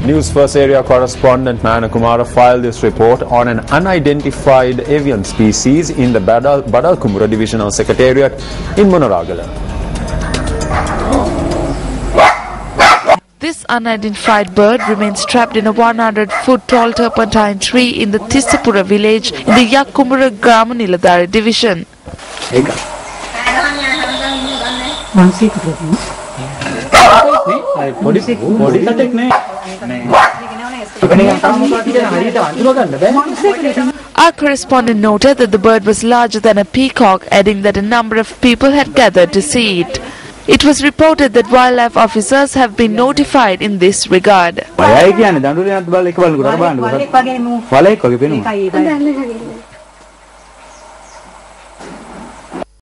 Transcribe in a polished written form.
Newsfirst area correspondent Nayana Kumara filed this report on an unidentified avian species in the Badalkumbura Divisional Secretariat in Monaragala. This unidentified bird remains trapped in a 100-foot tall turpentine tree in the Tissapura village in the Yakumbura Niladari division. Our correspondent noted that the bird was larger than a peacock, adding that a number of people had gathered to see it. It was reported that wildlife officers have been notified in this regard.